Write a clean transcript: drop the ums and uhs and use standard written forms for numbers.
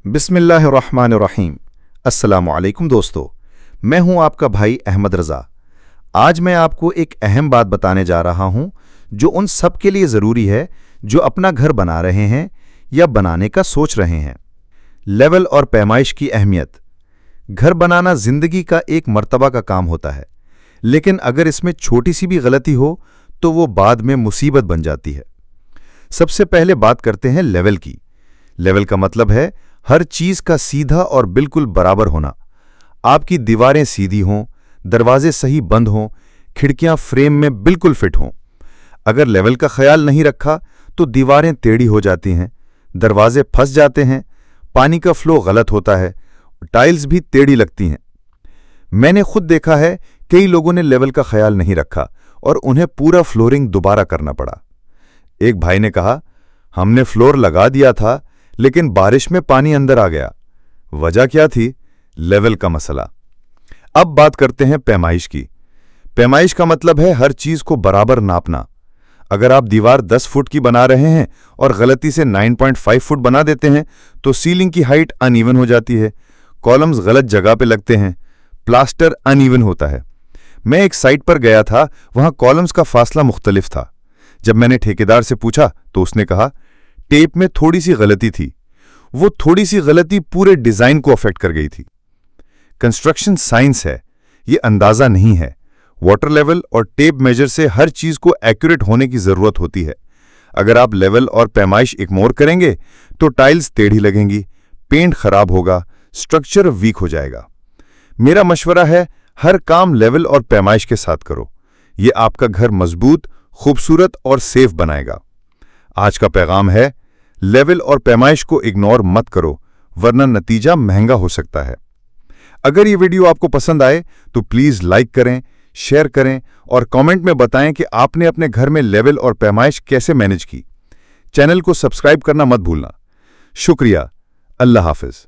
बिस्मिल्लाहिर्रहमानिर्रहीम। अस्सलामु अलैकुम दोस्तों, मैं हूं आपका भाई अहमद रज़ा। आज मैं आपको एक अहम बात बताने जा रहा हूं जो उन सब के लिए ज़रूरी है जो अपना घर बना रहे हैं या बनाने का सोच रहे हैं। लेवल और पैमाइश की अहमियत। घर बनाना ज़िंदगी का एक मर्तबा का काम होता है, लेकिन अगर इसमें छोटी सी भी गलती हो तो वो बाद में मुसीबत बन जाती है। सबसे पहले बात करते हैं लेवल की। लेवल का मतलब है हर चीज का सीधा और बिल्कुल बराबर होना। आपकी दीवारें सीधी हों, दरवाजे सही बंद हों, खिड़कियां फ्रेम में बिल्कुल फिट हों। अगर लेवल का ख्याल नहीं रखा तो दीवारें टेढ़ी हो जाती हैं, दरवाजे फंस जाते हैं, पानी का फ्लो गलत होता है, टाइल्स भी टेढ़ी लगती हैं। मैंने खुद देखा है कई लोगों ने लेवल का ख्याल नहीं रखा और उन्हें पूरा फ्लोरिंग दोबारा करना पड़ा। एक भाई ने कहा, हमने फ्लोर लगा दिया था लेकिन बारिश में पानी अंदर आ गया। वजह क्या थी? लेवल का मसला। अब बात करते हैं पैमाइश की। पैमाइश का मतलब है हर चीज को बराबर नापना। अगर आप दीवार 10 फुट की बना रहे हैं और गलती से 9.5 फुट बना देते हैं तो सीलिंग की हाइट अनइवन हो जाती है, कॉलम्स गलत जगह पे लगते हैं, प्लास्टर अनइवन होता है। मैं एक साइट पर गया था, वहां कॉलम्स का फासला मुख्तलिफ था। जब मैंने ठेकेदार से पूछा तो उसने कहा टेप में थोड़ी सी गलती थी। वो थोड़ी सी गलती पूरे डिजाइन को अफेक्ट कर गई थी। कंस्ट्रक्शन साइंस है, ये अंदाजा नहीं है। वाटर लेवल और टेप मेजर से हर चीज को एक्यूरेट होने की जरूरत होती है। अगर आप लेवल और पैमाइश इग्नोर करेंगे तो टाइल्स टेढ़ी लगेंगी, पेंट खराब होगा, स्ट्रक्चर वीक हो जाएगा। मेरा मशवरा है हर काम लेवल और पैमाइश के साथ करो। ये आपका घर मजबूत, खूबसूरत और सेफ बनाएगा। आज का पैगाम है, लेवल और पैमाइश को इग्नोर मत करो, वरना नतीजा महंगा हो सकता है। अगर ये वीडियो आपको पसंद आए तो प्लीज लाइक करें, शेयर करें और कमेंट में बताएं कि आपने अपने घर में लेवल और पैमाइश कैसे मैनेज की। चैनल को सब्सक्राइब करना मत भूलना। शुक्रिया। अल्लाह हाफिज।